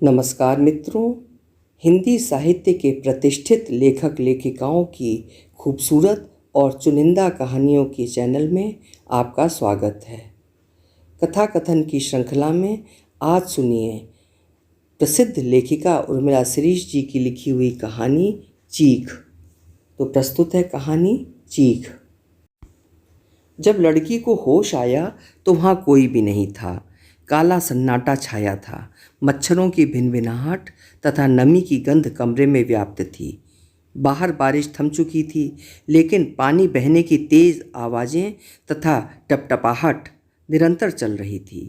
नमस्कार मित्रों, हिंदी साहित्य के प्रतिष्ठित लेखक लेखिकाओं की खूबसूरत और चुनिंदा कहानियों के चैनल में आपका स्वागत है। कथा कथन की श्रृंखला में आज सुनिए प्रसिद्ध लेखिका उर्मिला शिरीष जी की लिखी हुई कहानी चीख। तो प्रस्तुत है कहानी चीख। जब लड़की को होश आया तो वहाँ कोई भी नहीं था। काला सन्नाटा छाया था। मच्छरों की भिनभिनाहट तथा नमी की गंध कमरे में व्याप्त थी। बाहर बारिश थम चुकी थी, लेकिन पानी बहने की तेज आवाज़ें तथा टपटपाहट निरंतर चल रही थी।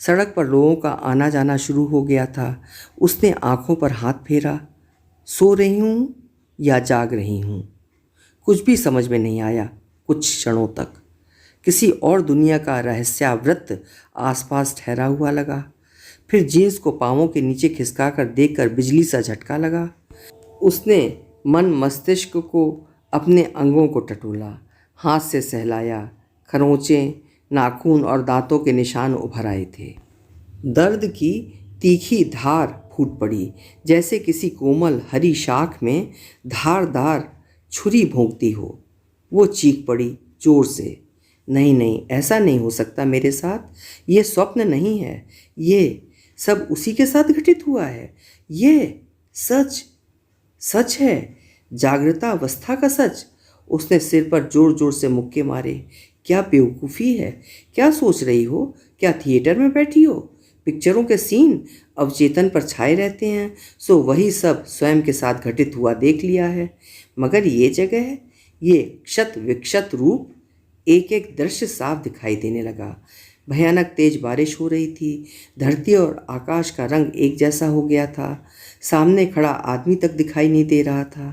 सड़क पर लोगों का आना जाना शुरू हो गया था। उसने आंखों पर हाथ फेरा। सो रही हूँ या जाग रही हूँ, कुछ भी समझ में नहीं आया। कुछ क्षणों तक किसी और दुनिया का रहस्यावृत आसपास ठहरा हुआ लगा। फिर जीन्स को पाँवों के नीचे खिसकाकर देखकर बिजली सा झटका लगा। उसने मन मस्तिष्क को अपने अंगों को टटोला, हाथ से सहलाया। खरोंचें, नाखून और दांतों के निशान उभर आए थे। दर्द की तीखी धार फूट पड़ी, जैसे किसी कोमल हरी शाख में धारदार छुरी भोंकती हो। वो चीख पड़ी जोर से, नहीं नहीं, ऐसा नहीं हो सकता मेरे साथ। ये स्वप्न नहीं है, ये सब उसी के साथ घटित हुआ है। ये सच सच है, जागृतावस्था का सच। उसने सिर पर जोर जोर से मुक्के मारे। क्या बेवकूफ़ी है, क्या सोच रही हो? क्या थिएटर में बैठी हो? पिक्चरों के सीन अवचेतन पर छाए रहते हैं, सो वही सब स्वयं के साथ घटित हुआ देख लिया है। मगर ये जगह, ये क्षत विक्षत रूप, एक एक दृश्य साफ दिखाई देने लगा। भयानक तेज बारिश हो रही थी। धरती और आकाश का रंग एक जैसा हो गया था। सामने खड़ा आदमी तक दिखाई नहीं दे रहा था।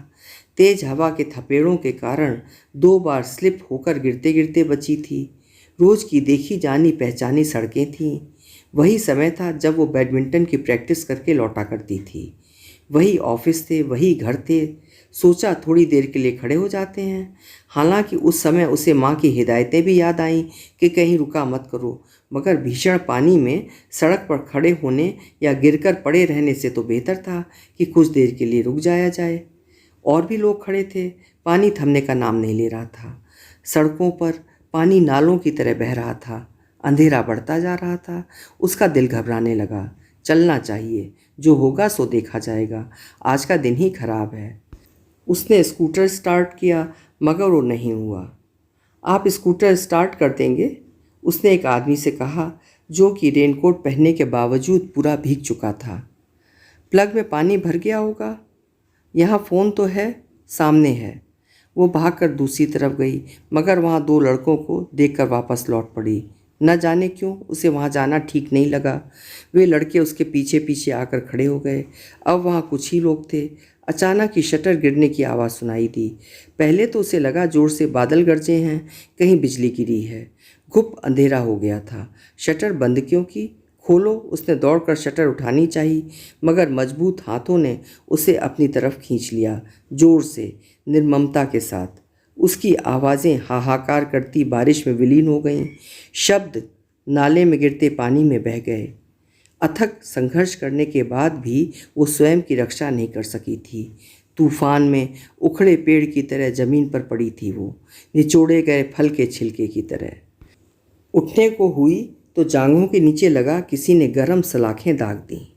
तेज हवा के थपेड़ों के कारण 2 बार स्लिप होकर गिरते गिरते बची थी। रोज की देखी जानी पहचानी सड़कें थीं। वही समय था जब वो बैडमिंटन की प्रैक्टिस करके लौटा करती थी। वही ऑफिस थे, वही घर थे। सोचा थोड़ी देर के लिए खड़े हो जाते हैं। हालांकि उस समय उसे माँ की हिदायतें भी याद आईं कि कहीं रुका मत करो, मगर भीषण पानी में सड़क पर खड़े होने या गिरकर पड़े रहने से तो बेहतर था कि कुछ देर के लिए रुक जाया जाए। और भी लोग खड़े थे। पानी थमने का नाम नहीं ले रहा था। सड़कों पर पानी नालों की तरह बह रहा था। अंधेरा बढ़ता जा रहा था। उसका दिल घबराने लगा। चलना चाहिए, जो होगा सो देखा जाएगा। आज का दिन ही खराब है। उसने स्कूटर स्टार्ट किया, मगर वो नहीं हुआ। आप स्कूटर स्टार्ट कर देंगे? उसने एक आदमी से कहा, जो कि रेनकोट पहनने के बावजूद पूरा भीग चुका था। प्लग में पानी भर गया होगा। यहाँ फ़ोन तो है, सामने है। वो भागकर दूसरी तरफ गई, मगर वहाँ 2 लड़कों को देखकर वापस लौट पड़ी। न जाने क्यों उसे वहाँ जाना ठीक नहीं लगा। वे लड़के उसके पीछे पीछे आकर खड़े हो गए। अब वहाँ कुछ ही लोग थे। अचानक ही शटर गिरने की आवाज़ सुनाई दी। पहले तो उसे लगा जोर से बादल गरजे हैं, कहीं बिजली गिरी है। घुप अंधेरा हो गया था। शटर बंद क्यों की? खोलो। उसने दौड़कर शटर उठानी चाहिए, मगर मजबूत हाथों ने उसे अपनी तरफ खींच लिया, जोर से, निर्ममता के साथ। उसकी आवाज़ें हाहाकार करती बारिश में विलीन हो गईं। शब्द नाले में गिरते पानी में बह गए। अथक संघर्ष करने के बाद भी वो स्वयं की रक्षा नहीं कर सकी थी। तूफान में उखड़े पेड़ की तरह जमीन पर पड़ी थी वो, निचोड़े गए फल के छिलके की तरह। उठने को हुई तो जांघों के नीचे लगा किसी ने गरम सलाखें दाग दी।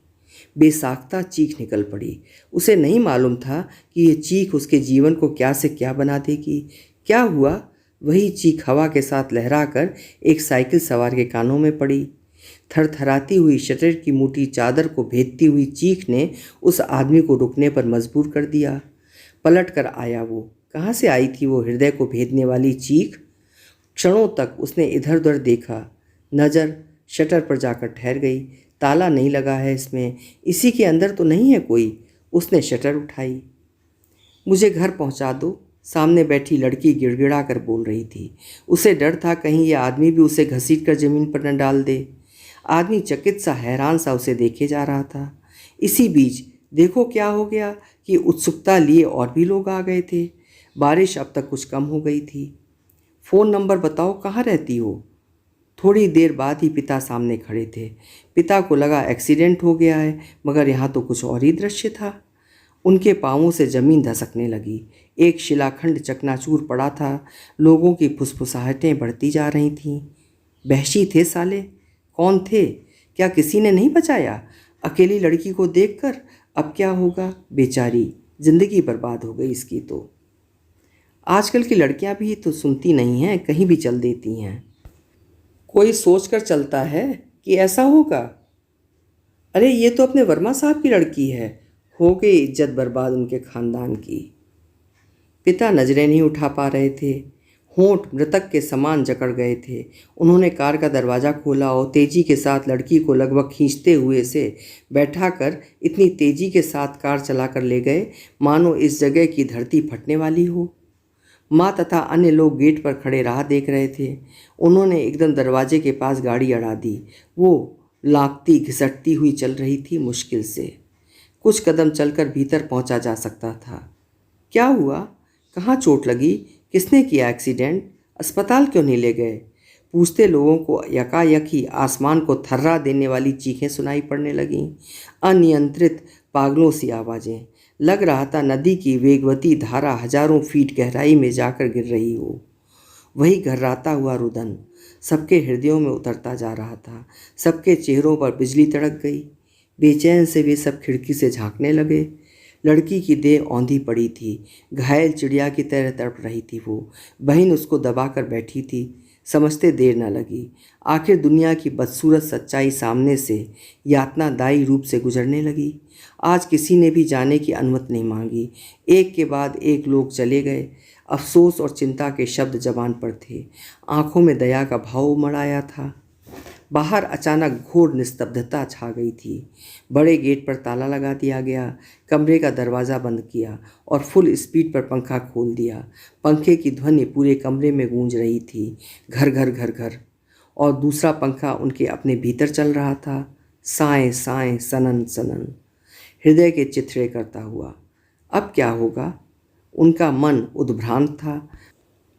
बेसाख्ता चीख निकल पड़ी। उसे नहीं मालूम था कि ये चीख उसके जीवन को क्या से क्या बना देगी। क्या हुआ? वही चीख हवा के साथ लहराकर एक साइकिल सवार के कानों में पड़ी। थरथराती हुई शटर की मोटी चादर को भेदती हुई चीख ने उस आदमी को रुकने पर मजबूर कर दिया। पलट कर आया वो। कहाँ से आई थी वो हृदय को भेदने वाली चीख? क्षणों तक उसने इधर उधर देखा। नज़र शटर पर जाकर ठहर गई। ताला नहीं लगा है इसमें, इसी के अंदर तो नहीं है कोई। उसने शटर उठाई। मुझे घर पहुंचा दो, सामने बैठी लड़की गिड़गिड़ा कर बोल रही थी। उसे डर था कहीं ये आदमी भी उसे घसीट कर ज़मीन पर न डाल दे। आदमी चकित सा, हैरान सा उसे देखे जा रहा था। इसी बीच देखो क्या हो गया कि उत्सुकता लिए और भी लोग आ गए थे। बारिश अब तक कुछ कम हो गई थी। फ़ोन नंबर बताओ, कहाँ रहती हो? थोड़ी देर बाद ही पिता सामने खड़े थे। पिता को लगा एक्सीडेंट हो गया है, मगर यहाँ तो कुछ और ही दृश्य था। उनके पांवों से जमीन धसकने लगी। एक शिलाखंड चकनाचूर पड़ा था। लोगों की फुसफुसाहटें बढ़ती जा रही थीं। वहशी थे साले। कौन थे? क्या किसी ने नहीं बचाया? अकेली लड़की को देखकर अब क्या होगा? बेचारी, जिंदगी बर्बाद हो गई इसकी तो। आजकल की लड़कियां भी तो सुनती नहीं हैं, कहीं भी चल देती हैं। कोई सोच कर चलता है कि ऐसा होगा? अरे ये तो अपने वर्मा साहब की लड़की है। हो गई इज्जत बर्बाद उनके खानदान की। पिता नजरें नहीं उठा पा रहे थे। होंठ मृतक के समान जकड़ गए थे। उन्होंने कार का दरवाज़ा खोला और तेजी के साथ लड़की को लगभग खींचते हुए से बैठाकर इतनी तेजी के साथ कार चलाकर ले गए मानो इस जगह की धरती फटने वाली हो। माँ तथा अन्य लोग गेट पर खड़े राह देख रहे थे। उन्होंने एकदम दरवाजे के पास गाड़ी अड़ा दी। वो लांघती घिसटती हुई चल रही थी मुश्किल से। कुछ कदम चलकर भीतर पहुंचा जा सकता था। क्या हुआ? कहाँ चोट लगी? किसने किया एक्सीडेंट? अस्पताल क्यों नहीं ले गए? पूछते लोगों को यकायक ही आसमान को थर्रा देने वाली चीखें सुनाई पड़ने लगीं। अनियंत्रित पागलों सी आवाज़ें। लग रहा था नदी की वेगवती धारा हजारों फीट गहराई में जाकर गिर रही हो। वही घर्राता हुआ रुदन सबके हृदयों में उतरता जा रहा था। सबके चेहरों पर बिजली तड़क गई। बेचैन से वे सब खिड़की से झांकने लगे। लड़की की देह औंधी पड़ी थी। घायल चिड़िया की तरह तड़प रही थी वो। बहन उसको दबाकर बैठी थी। समझते देर न लगी। आखिर दुनिया की बदसूरत सच्चाई सामने से यातनादायी रूप से गुजरने लगी। आज किसी ने भी जाने की अनुमति नहीं मांगी। एक के बाद एक लोग चले गए। अफसोस और चिंता के शब्द जबान पर थे। आंखों में दया का भाव उमड़ आया था। बाहर अचानक घोर निस्तब्धता छा गई थी। बड़े गेट पर ताला लगा दिया गया। कमरे का दरवाज़ा बंद किया और फुल स्पीड पर पंखा खोल दिया। पंखे की ध्वनि पूरे कमरे में गूंज रही थी। घर घर घर घर। और दूसरा पंखा उनके अपने भीतर चल रहा था। साएं साएं, सनन सनन, हृदय के चिथड़े करता हुआ। अब क्या होगा? उनका मन उद्भ्रांत था।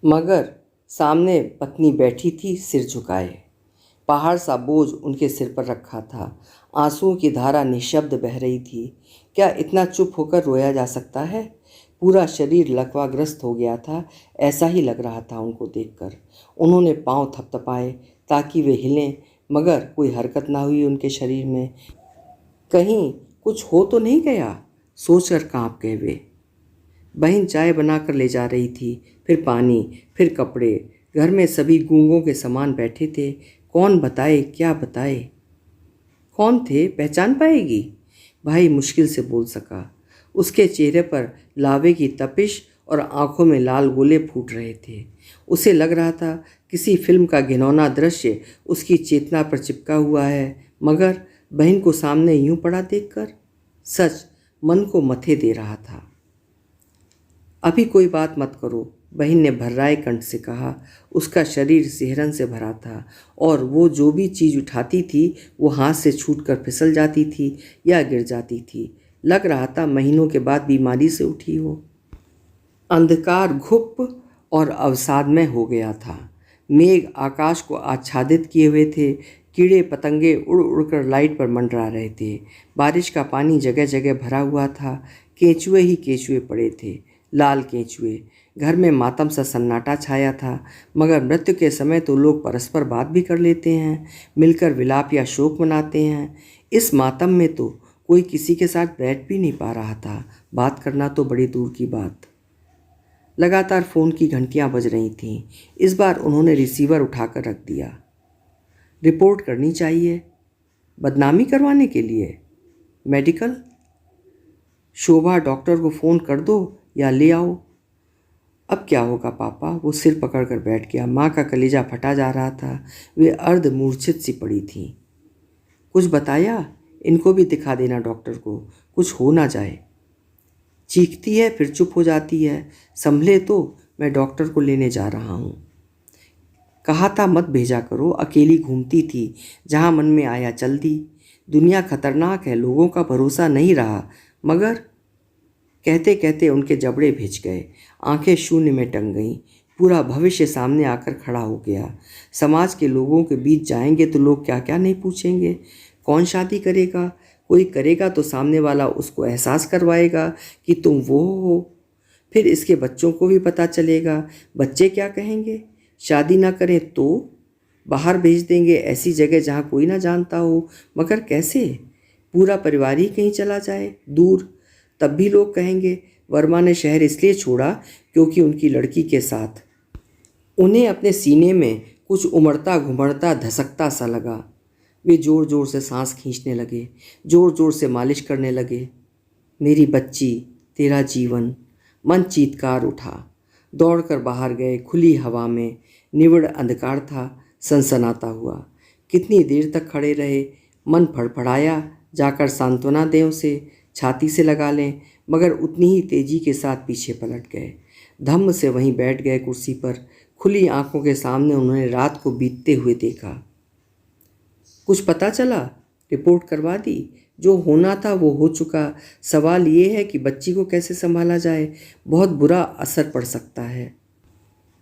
मगर सामने पत्नी बैठी थी सिर झुकाए। पहाड़ सा बोझ उनके सिर पर रखा था। आंसुओं की धारा निःशब्द बह रही थी। क्या इतना चुप होकर रोया जा सकता है? पूरा शरीर लकवाग्रस्त हो गया था, ऐसा ही लग रहा था उनको देखकर। उन्होंने पांव थपथपाए ताकि वे हिलें, मगर कोई हरकत ना हुई उनके शरीर में। कहीं कुछ हो तो नहीं गया, सोचकर कांप गए वे। बहन चाय बनाकर ले जा रही थी, फिर पानी, फिर कपड़े। घर में सभी गूंगों के समान बैठे थे। कौन बताए, क्या बताए? कौन थे? पहचान पाएगी? भाई मुश्किल से बोल सका। उसके चेहरे पर लावे की तपिश और आंखों में लाल गोले फूट रहे थे। उसे लग रहा था किसी फिल्म का घिनौना दृश्य उसकी चेतना पर चिपका हुआ है। मगर बहन को सामने यूं पड़ा देखकर सच मन को मथे दे रहा था। अभी कोई बात मत करो, बहन ने भर्राए कंठ से कहा। उसका शरीर सिहरन से भरा था और वो जो भी चीज़ उठाती थी वो हाथ से छूटकर फिसल जाती थी या गिर जाती थी। लग रहा था महीनों के बाद बीमारी से उठी हो। अंधकार घुप और अवसादमय हो गया था। मेघ आकाश को आच्छादित किए हुए थे। कीड़े पतंगे उड़ उड़कर लाइट पर मंडरा रहे थे। बारिश का पानी जगह जगह भरा हुआ था। केंचुए ही केंचुए पड़े थे, लाल केंचुए। घर में मातम सा सन्नाटा छाया था। मगर मृत्यु के समय तो लोग परस्पर बात भी कर लेते हैं, मिलकर विलाप या शोक मनाते हैं। इस मातम में तो कोई किसी के साथ बैठ भी नहीं पा रहा था। बात करना तो बड़ी दूर की बात। लगातार फ़ोन की घंटियां बज रही थीं। इस बार उन्होंने रिसीवर उठाकर रख दिया। रिपोर्ट करनी चाहिए। बदनामी करवाने के लिए? मेडिकल? शोभा डॉक्टर को फ़ोन कर दो या ले आओ। अब क्या होगा पापा? वो सिर पकड़कर बैठ गया। माँ का कलेजा फटा जा रहा था। वे अर्ध मूर्छित सी पड़ी थीं। कुछ बताया? इनको भी दिखा देना डॉक्टर को, कुछ हो ना जाए। चीखती है फिर चुप हो जाती है। संभले तो मैं डॉक्टर को लेने जा रहा हूँ। कहा था मत भेजा करो, अकेली घूमती थी, जहाँ मन में आया चल दी। दुनिया खतरनाक है, लोगों का भरोसा नहीं रहा। मगर कहते कहते उनके जबड़े भिज गए। आंखें शून्य में टंग गईं। पूरा भविष्य सामने आकर खड़ा हो गया। समाज के लोगों के बीच जाएंगे तो लोग क्या क्या नहीं पूछेंगे। कौन शादी करेगा, कोई करेगा तो सामने वाला उसको एहसास करवाएगा कि तुम वो हो। फिर इसके बच्चों को भी पता चलेगा, बच्चे क्या कहेंगे। शादी ना करें तो बाहर भेज देंगे, ऐसी जगह जहाँ कोई ना जानता हो। मगर कैसे? पूरा परिवार ही कहीं चला जाए दूर, तब भी लोग कहेंगे वर्मा ने शहर इसलिए छोड़ा क्योंकि उनकी लड़की के साथ। उन्हें अपने सीने में कुछ उमड़ता घुमड़ता धसकता सा लगा। वे ज़ोर ज़ोर से सांस खींचने लगे, ज़ोर ज़ोर से मालिश करने लगे। मेरी बच्ची, तेरा जीवन। मन चीत्कार उठा। दौड़कर बाहर गए। खुली हवा में निविड़ अंधकार था, सनसनाता हुआ। कितनी देर तक खड़े रहे। मन फड़फड़ाया, जाकर सांत्वना दें उसे, छाती से लगा लें, मगर उतनी ही तेजी के साथ पीछे पलट गए। धम्म से वहीं बैठ गए कुर्सी पर। खुली आंखों के सामने उन्होंने रात को बीतते हुए देखा। कुछ पता चला? रिपोर्ट करवा दी? जो होना था वो हो चुका। सवाल ये है कि बच्ची को कैसे संभाला जाए। बहुत बुरा असर पड़ सकता है।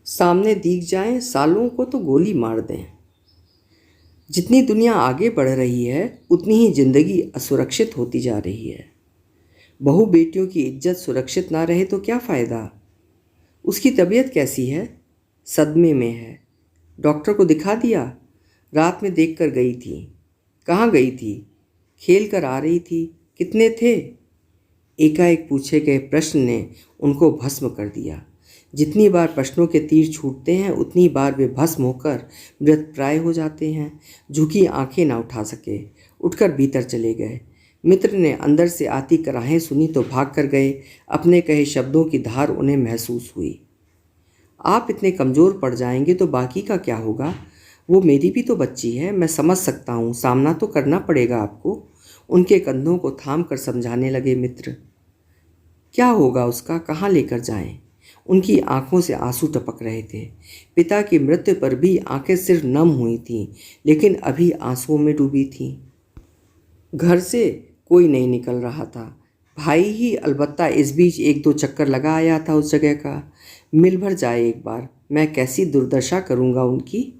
सामने दिख जाएं, सालों को तो गोली मार दें। जितनी दुनिया आगे बढ़ रही है उतनी ही जिंदगी असुरक्षित होती जा रही है। बहू बेटियों की इज्जत सुरक्षित ना रहे तो क्या फ़ायदा। उसकी तबीयत कैसी है? सदमे में है। डॉक्टर को दिखा दिया? रात में देख कर गई थी। कहाँ गई थी? खेल कर आ रही थी। कितने थे? एकाएक पूछे गए प्रश्न ने उनको भस्म कर दिया। जितनी बार प्रश्नों के तीर छूटते हैं उतनी बार वे भस्म होकर मृतप्राय हो जाते हैं। झुकी आंखें ना उठा सके, उठकर भीतर चले गए। मित्र ने अंदर से आती कराहें सुनी तो भाग कर गए। अपने कहे शब्दों की धार उन्हें महसूस हुई। आप इतने कमज़ोर पड़ जाएंगे तो बाकी का क्या होगा? वो मेरी भी तो बच्ची है, मैं समझ सकता हूँ, सामना तो करना पड़ेगा आपको। उनके कंधों को थाम कर समझाने लगे मित्र। क्या होगा उसका, कहाँ लेकर जाएं? उनकी आंखों से आंसू टपक रहे थे। पिता की मृत्यु पर भी आंखें सिर्फ नम हुई थीं, लेकिन अभी आंसुओं में डूबी थीं। घर से कोई नहीं निकल रहा था। भाई ही अलबत्ता इस बीच एक दो चक्कर लगा आया था उस जगह का। मिल भर जाए एक बार, मैं कैसी दुर्दशा करूँगा उनकी।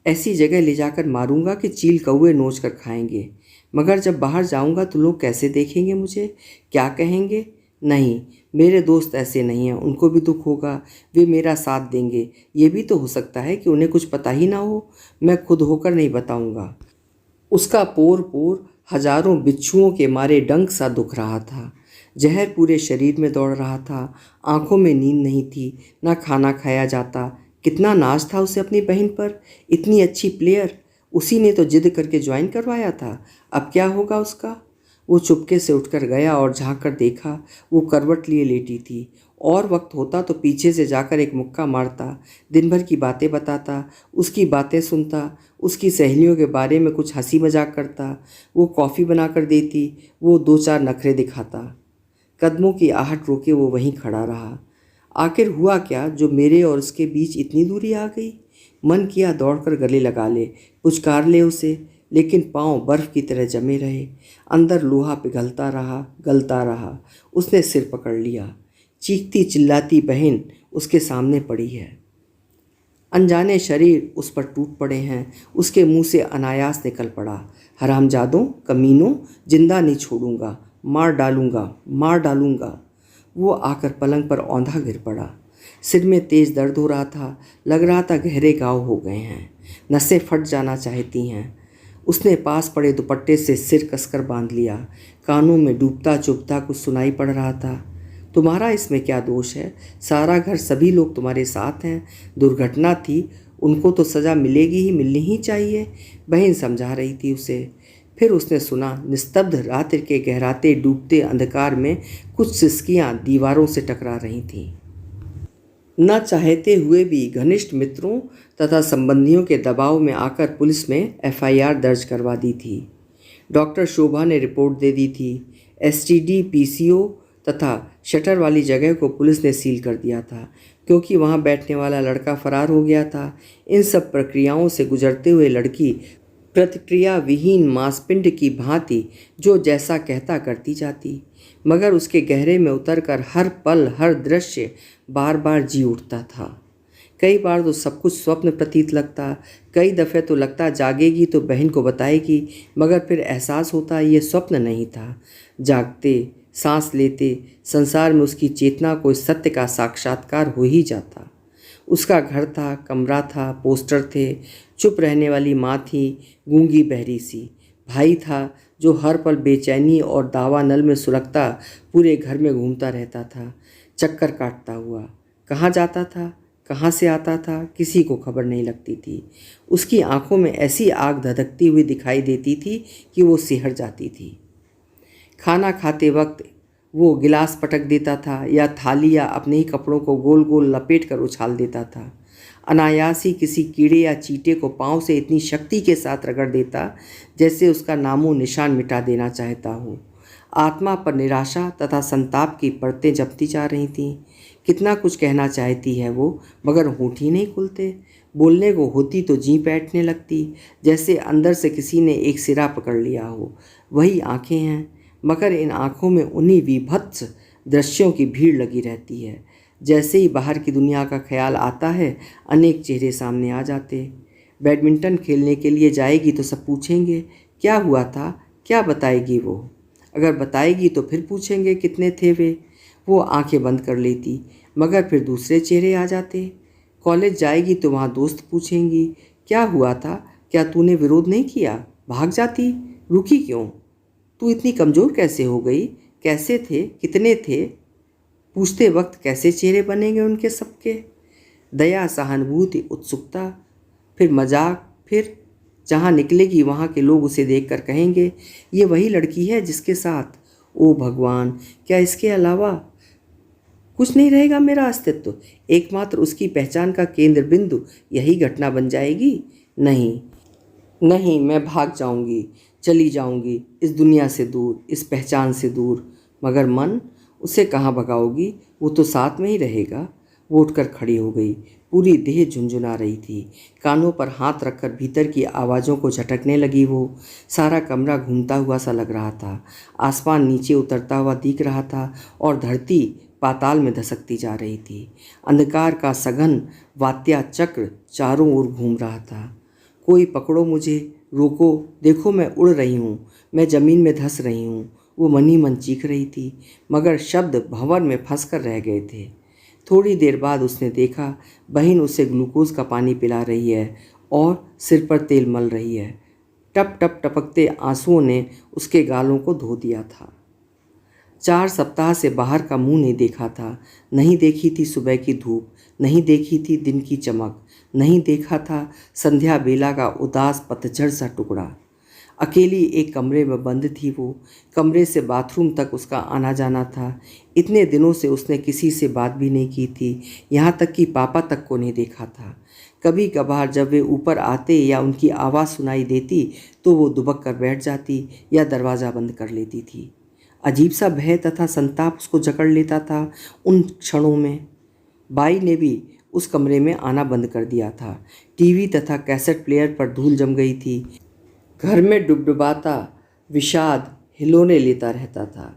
ऐसी जगह ले जाकर मारूंगा कि चील कौवे नोच कर खाएंगे। मगर जब बाहर जाऊंगा तो लोग कैसे देखेंगे मुझे, क्या कहेंगे? नहीं, मेरे दोस्त ऐसे नहीं हैं, उनको भी दुख होगा, वे मेरा साथ देंगे। ये भी तो हो सकता है कि उन्हें कुछ पता ही ना हो, मैं खुद होकर नहीं बताऊंगा। उसका पोर पोर हजारों बिच्छुओं के मारे डंक सा दुख रहा था। जहर पूरे शरीर में दौड़ रहा था। आंखों में नींद नहीं थी, ना खाना खाया जाता। कितना नाज था उसे अपनी बहन पर, इतनी अच्छी प्लेयर। उसी ने तो जिद करके ज्वाइन करवाया था। अब क्या होगा उसका? वो चुपके से उठकर गया और झांक कर देखा। वो करवट लिए लेटी थी। और वक्त होता तो पीछे से जाकर एक मुक्का मारता, दिन भर की बातें बताता, उसकी बातें सुनता, उसकी सहेलियों के बारे में कुछ हंसी मजाक करता। वो कॉफ़ी बना कर देती, वो दो चार नखरे दिखाता। कदमों की आहट रोके वो वहीं खड़ा रहा। आखिर हुआ क्या जो मेरे और उसके बीच इतनी दूरी आ गई? मन किया दौड़कर गले लगा ले, पुचकार ले उसे, लेकिन पांव बर्फ की तरह जमे रहे। अंदर लोहा पिघलता रहा, गलता रहा। उसने सिर पकड़ लिया। चीखती चिल्लाती बहन उसके सामने पड़ी है। अनजाने शरीर उस पर टूट पड़े हैं। उसके मुंह से अनायास निकल पड़ा, हरामजादों, कमीनों, जिंदा नहीं छोड़ूंगा, मार डालूंगा, मार डालूंगा। वो आकर पलंग पर औंधा गिर पड़ा। सिर में तेज दर्द हो रहा था। लग रहा था गहरे घाव हो गए हैं, नसें फट जाना चाहती हैं। उसने पास पड़े दुपट्टे से सिर कसकर बांध लिया। कानों में डूबता चुभता कुछ सुनाई पड़ रहा था। तुम्हारा इसमें क्या दोष है? सारा घर, सभी लोग तुम्हारे साथ हैं। दुर्घटना थी, उनको तो सज़ा मिलेगी ही, मिलनी ही चाहिए। बहन समझा रही थी उसे। फिर उसने सुना, निस्तब्ध रात्रि के गहराते डूबते अंधकार में कुछ सिसकियां दीवारों से टकरा रही थीं। न चाहते हुए भी घनिष्ठ मित्रों तथा संबंधियों के दबाव में आकर पुलिस में एफआईआर दर्ज करवा दी थी। डॉक्टर शोभा ने रिपोर्ट दे दी थी। एसटीडी, पीसीओ तथा शटर वाली जगह को पुलिस ने सील कर दिया था, क्योंकि वहां बैठने वाला लड़का फरार हो गया था। इन सब प्रक्रियाओं से गुजरते हुए लड़की प्रतिक्रिया विहीन मांसपिंड की भांति जो जैसा कहता करती जाती, मगर उसके गहरे में उतरकर हर पल हर दृश्य बार बार जी उठता था। कई बार तो सब कुछ स्वप्न प्रतीत लगता, कई दफ़े तो लगता जागेगी तो बहन को बताएगी, मगर फिर एहसास होता ये स्वप्न नहीं था। जागते, सांस लेते संसार में उसकी चेतना को इस सत्य का साक्षात्कार हो ही जाता। उसका घर था, कमरा था, पोस्टर थे, चुप रहने वाली माँ थी, गूंगी बहरी सी। भाई था जो हर पल बेचैनी और दावानल में सुलगता पूरे घर में घूमता रहता था, चक्कर काटता हुआ। कहाँ जाता था, कहाँ से आता था, किसी को खबर नहीं लगती थी। उसकी आंखों में ऐसी आग धधकती हुई दिखाई देती थी कि वो सिहर जाती थी। खाना खाते वक्त वो गिलास पटक देता था या थाली या अपने ही कपड़ों को गोल गोल लपेट कर उछाल देता था। अनायास ही किसी कीड़े या चींटे को पाँव से इतनी शक्ति के साथ रगड़ देता जैसे उसका नामो निशान मिटा देना चाहता हो। आत्मा पर निराशा तथा संताप की परतें जमती जा रही थीं। कितना कुछ कहना चाहती है वो, मगर होंठ ही नहीं खुलते। बोलने को होती तो जी बैठने लगती, जैसे अंदर से किसी ने एक सिरा पकड़ लिया हो। वही आंखें हैं, मगर इन आँखों में उन्हीं विभत्स दृश्यों की भीड़ लगी रहती है। जैसे ही बाहर की दुनिया का ख्याल आता है, अनेक चेहरे सामने आ जाते। बैडमिंटन खेलने के लिए जाएगी तो सब पूछेंगे क्या हुआ था, क्या बताएगी वो। अगर बताएगी तो फिर पूछेंगे कितने थे वे। वो आंखें बंद कर लेती, मगर फिर दूसरे चेहरे आ जाते। कॉलेज जाएगी तो वहाँ दोस्त पूछेंगी क्या हुआ था, क्या तूने विरोध नहीं किया, भाग जाती, रुकी क्यों, तू इतनी कमज़ोर कैसे हो गई, कैसे थे, कितने थे। पूछते वक्त कैसे चेहरे बनेंगे उनके सबके। दया, सहानुभूति, उत्सुकता, फिर मजाक, फिर जहाँ निकलेगी वहाँ के लोग उसे देखकर कहेंगे ये वही लड़की है जिसके साथ। ओ भगवान, क्या इसके अलावा कुछ नहीं रहेगा मेरा अस्तित्व। एकमात्र उसकी पहचान का केंद्र बिंदु यही घटना बन जाएगी। नहीं नहीं, मैं भाग जाऊंगी, चली जाऊंगी इस दुनिया से दूर, इस पहचान से दूर। मगर मन, उसे कहाँ भगाओगी, वो तो साथ में ही रहेगा। वो उठकर खड़ी हो गई। पूरी देह झुंझुना रही थी। कानों पर हाथ रखकर भीतर की आवाज़ों को झटकने लगी वो। सारा कमरा घूमता हुआ सा लग रहा था। आसमान नीचे उतरता हुआ दिख रहा था और धरती पाताल में धसकती जा रही थी। अंधकार का सघन वात्या चक्र चारों ओर घूम रहा था। कोई पकड़ो मुझे, रोको, देखो मैं उड़ रही हूँ, मैं ज़मीन में धंस रही हूँ। वो मन ही मन चीख रही थी, मगर शब्द भंवर में फंस कर रह गए थे। थोड़ी देर बाद उसने देखा बहन उसे ग्लूकोज का पानी पिला रही है और सिर पर तेल मल रही है। टप टप टपकते आंसुओं ने उसके गालों को धो दिया था। 4 सप्ताह से बाहर का मुंह नहीं देखा था। नहीं देखी थी सुबह की धूप, नहीं देखी थी दिन की चमक, नहीं देखा था संध्या बेला का उदास पतझड़ सा टुकड़ा। अकेली एक कमरे में बंद थी वो। कमरे से बाथरूम तक उसका आना जाना था। इतने दिनों से उसने किसी से बात भी नहीं की थी, यहाँ तक कि पापा तक को नहीं देखा था। कभी कभार जब वे ऊपर आते या उनकी आवाज़ सुनाई देती तो वो दुबक कर बैठ जाती या दरवाज़ा बंद कर लेती थी। अजीब सा भय तथा संताप उसको जकड़ लेता था उन क्षणों में। बाई ने भी उस कमरे में आना बंद कर दिया था। टीवी तथा कैसेट प्लेयर पर धूल जम गई थी। घर में डुबडुबाता विषाद हिलोने लेता रहता था।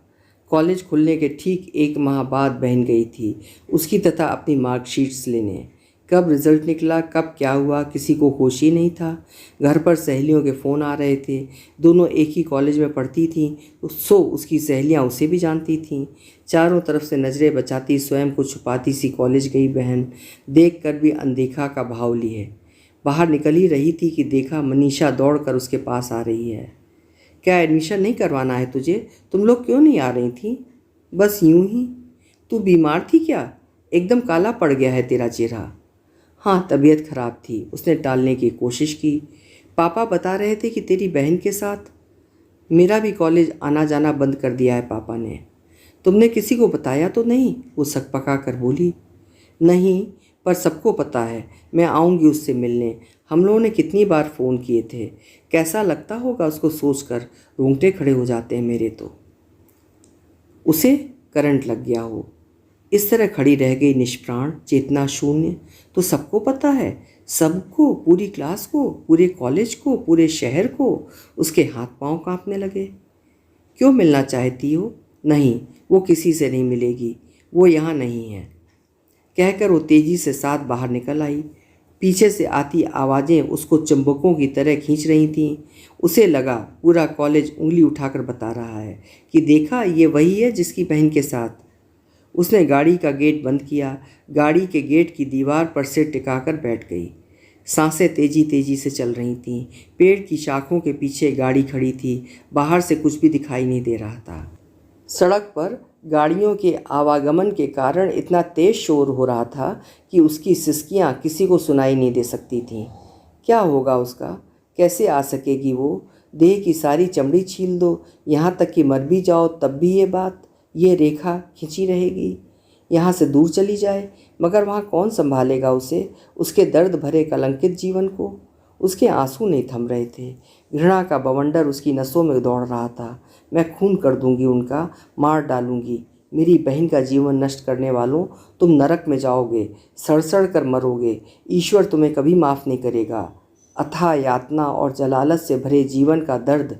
कॉलेज खुलने के ठीक 1 माह बाद बहन गई थी उसकी तथा अपनी मार्कशीट्स लेने। कब रिज़ल्ट निकला, कब क्या हुआ, किसी को होश ही नहीं था। घर पर सहेलियों के फ़ोन आ रहे थे। दोनों एक ही कॉलेज में पढ़ती थीं, सो उसकी सहेलियां उसे भी जानती थीं। चारों तरफ से नज़रें बचाती स्वयं को छुपाती सी कॉलेज गई बहन देख कर भी अनदेखा का भाव लिए बाहर निकल ही रही थी कि देखा मनीषा दौड़कर उसके पास आ रही है। क्या एडमिशन नहीं करवाना है तुझे? तुम लोग क्यों नहीं आ रही थी? बस यूं ही। तू बीमार थी क्या? एकदम काला पड़ गया है तेरा चेहरा। हाँ, तबीयत खराब थी। उसने टालने की कोशिश की। पापा बता रहे थे कि तेरी बहन के साथ। मेरा भी कॉलेज आना जाना बंद कर दिया है पापा ने। तुमने किसी को बताया तो नहीं? वो सकपका कर बोली। नहीं, पर सबको पता है। मैं आऊँगी उससे मिलने। हम लोगों ने कितनी बार फ़ोन किए थे। कैसा लगता होगा उसको सोचकर, रोंगटे खड़े हो जाते हैं मेरे तो। उसे करंट लग गया हो। इस तरह खड़ी रह गई निष्प्राण, चेतना शून्य। तो सबको पता है, सबको, पूरी क्लास को, पूरे कॉलेज को, पूरे शहर को। उसके हाथ पांव कांपने लगे। क्यों मिलना चाहती हो? नहीं, वो किसी से नहीं मिलेगी। वो यहाँ नहीं है। कहकर वो तेजी से साथ बाहर निकल आई। पीछे से आती आवाज़ें उसको चुंबकों की तरह खींच रही थीं। उसे लगा पूरा कॉलेज उंगली उठाकर बता रहा है कि देखा, ये वही है जिसकी बहन के साथ। उसने गाड़ी का गेट बंद किया, गाड़ी के गेट की दीवार पर सिर टिकाकर बैठ गई। सांसें तेजी तेजी से चल रही थीं। पेड़ की शाखों के पीछे गाड़ी खड़ी थी। बाहर से कुछ भी दिखाई नहीं दे रहा था। सड़क पर गाड़ियों के आवागमन के कारण इतना तेज शोर हो रहा था कि उसकी सिसकियां किसी को सुनाई नहीं दे सकती थीं। क्या होगा उसका? कैसे आ सकेगी वो? देह की सारी चमड़ी छील दो, यहाँ तक कि मर भी जाओ तब भी ये रेखा खिंची रहेगी। यहाँ से दूर चली जाए, मगर वहाँ कौन संभालेगा उसे, उसके दर्द भरे कलंकित जीवन को? उसके आंसू नहीं थम रहे थे। घृणा का बवंडर उसकी नसों में दौड़ रहा था। मैं खून कर दूंगी उनका, मार डालूंगी। मेरी बहन का जीवन नष्ट करने वालों, तुम नरक में जाओगे, सड़ कर मरोगे। ईश्वर तुम्हें कभी माफ़ नहीं करेगा। अथाह यातना और जलालत से भरे जीवन का दर्द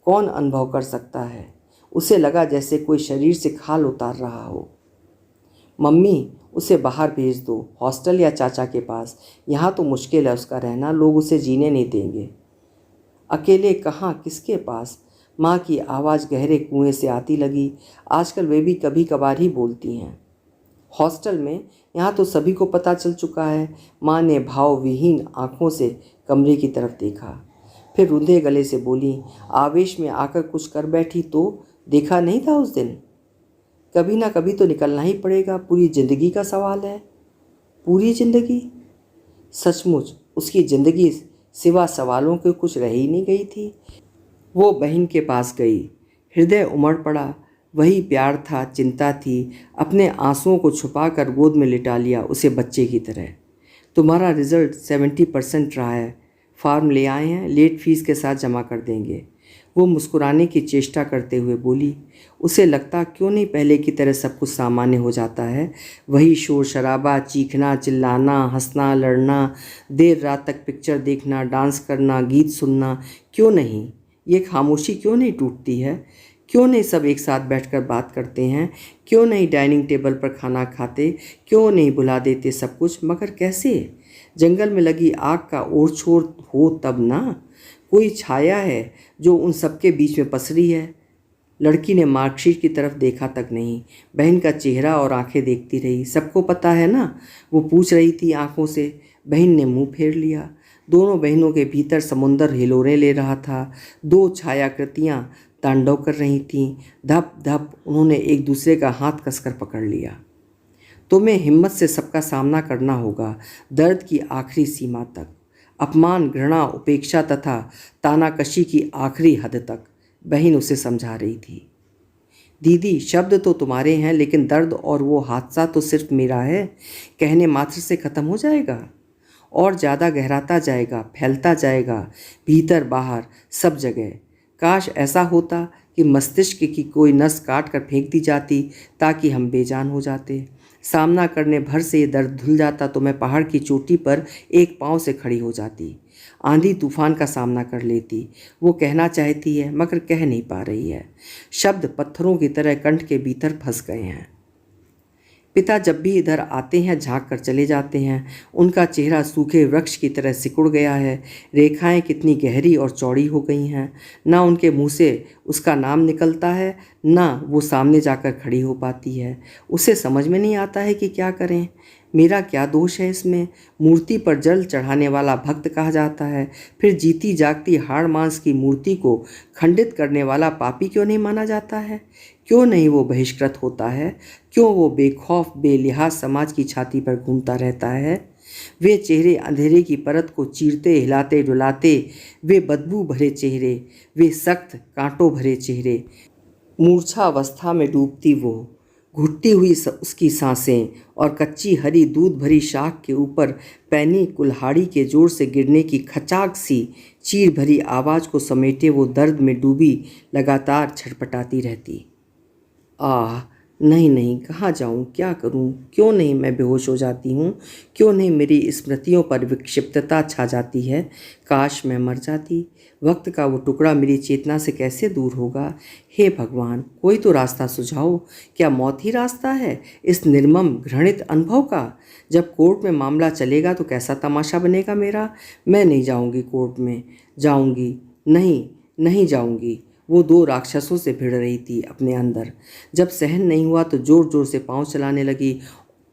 कौन अनुभव कर सकता है? उसे लगा जैसे कोई शरीर से खाल उतार रहा हो। मम्मी, उसे बाहर भेज दो, हॉस्टल या चाचा के पास। यहाँ तो मुश्किल है उसका रहना, लोग उसे जीने नहीं देंगे। अकेले कहाँ, किसके पास? माँ की आवाज़ गहरे कुएं से आती लगी। आजकल वे भी कभी कभार ही बोलती हैं। हॉस्टल में? यहाँ तो सभी को पता चल चुका है। माँ ने भाव विहीन आँखों से कमरे की तरफ देखा, फिर रुंधे गले से बोली, आवेश में आकर कुछ कर बैठी तो? देखा नहीं था उस दिन? कभी ना कभी तो निकलना ही पड़ेगा, पूरी ज़िंदगी का सवाल है। पूरी ज़िंदगी? सचमुच उसकी ज़िंदगी सिवा सवालों के कुछ रह ही नहीं गई थी। वो बहन के पास गई। हृदय उमड़ पड़ा। वही प्यार था, चिंता थी। अपने आंसुओं को छुपाकर गोद में लिटा लिया उसे बच्चे की तरह। तुम्हारा रिज़ल्ट 70% रहा है। फॉर्म ले आए हैं, लेट फीस के साथ जमा कर देंगे। वो मुस्कुराने की चेष्टा करते हुए बोली। उसे लगता क्यों नहीं पहले की तरह सब कुछ सामान्य हो जाता है। वही शोर शराबा, चीखना, चिल्लाना, हंसना, लड़ना, देर रात तक पिक्चर देखना, डांस करना, गीत सुनना। क्यों नहीं? ये खामोशी क्यों नहीं टूटती है? क्यों नहीं सब एक साथ बैठकर बात करते हैं? क्यों नहीं डाइनिंग टेबल पर खाना खाते? क्यों नहीं भुला देते सब कुछ? मगर कैसे? जंगल में लगी आग का ओर छोर हो तब ना। कोई छाया है जो उन सबके बीच में पसरी है। लड़की ने मार्कशीट की तरफ देखा तक नहीं, बहन का चेहरा और आंखें देखती रही। सबको पता है ना, वो पूछ रही थी आंखों से। बहन ने मुंह फेर लिया। दोनों बहनों के भीतर समुंदर हिलोरें ले रहा था। दो छायाकृतियाँ तांडव कर रही थीं। धप धप उन्होंने एक दूसरे का हाथ कसकर पकड़ लिया। तुम्हें हिम्मत से सबका सामना करना होगा, दर्द की आखिरी सीमा तक, अपमान, घृणा, उपेक्षा तथा तानाकशी की आखिरी हद तक, बहन उसे समझा रही थी। दीदी, शब्द तो तुम्हारे हैं, लेकिन दर्द और वो हादसा तो सिर्फ मेरा है। कहने मात्र से ख़त्म हो जाएगा और ज़्यादा गहराता जाएगा, फैलता जाएगा, भीतर बाहर सब जगह। काश ऐसा होता कि मस्तिष्क की कोई नस काट कर फेंक दी जाती ताकि हम बेजान हो जाते। सामना करने भर से ये दर्द धुल जाता तो मैं पहाड़ की चोटी पर एक पांव से खड़ी हो जाती, आंधी तूफान का सामना कर लेती। वो कहना चाहती है मगर कह नहीं पा रही है। शब्द पत्थरों की तरह कंठ के भीतर फंस गए हैं। पिता जब भी इधर आते हैं झांक कर चले जाते हैं। उनका चेहरा सूखे वृक्ष की तरह सिकुड़ गया है। रेखाएं कितनी गहरी और चौड़ी हो गई हैं। ना उनके मुंह से उसका नाम निकलता है, ना वो सामने जाकर खड़ी हो पाती है। उसे समझ में नहीं आता है कि क्या करें। मेरा क्या दोष है इसमें? मूर्ति पर जल चढ़ाने वाला भक्त कहा जाता है, फिर जीती जागती हाड़ मांस की मूर्ति को खंडित करने वाला पापी क्यों नहीं माना जाता है? क्यों नहीं वो बहिष्कृत होता है? क्यों वो बेखौफ बेलिहाज समाज की छाती पर घूमता रहता है? वे चेहरे अंधेरे की परत को चीरते हिलाते डुलाते, वे बदबू भरे चेहरे, वे सख्त कांटों भरे चेहरे, मूर्छावस्था में डूबती वो, घुटती हुई उसकी सांसें और कच्ची हरी दूध भरी शाख के ऊपर पैनी कुल्हाड़ी के जोर से गिरने की खचाक सी चीर भरी आवाज़ को समेटे वो दर्द में डूबी लगातार छटपटाती रहती। आह, नहीं नहीं, कहाँ जाऊँ, क्या करूँ, क्यों नहीं मैं बेहोश हो जाती हूँ, क्यों नहीं मेरी स्मृतियों पर विक्षिप्तता छा जाती है। काश मैं मर जाती। वक्त का वो टुकड़ा मेरी चेतना से कैसे दूर होगा। हे भगवान, कोई तो रास्ता सुझाओ। क्या मौत ही रास्ता है इस निर्मम घृणित अनुभव का। जब कोर्ट में मामला चलेगा तो कैसा तमाशा बनेगा मेरा। मैं नहीं जाऊँगी कोर्ट में। जाऊँगी नहीं, नहीं जाऊँगी। वो दो राक्षसों से भिड़ रही थी अपने अंदर। जब सहन नहीं हुआ तो जोर जोर से पांव चलाने लगी,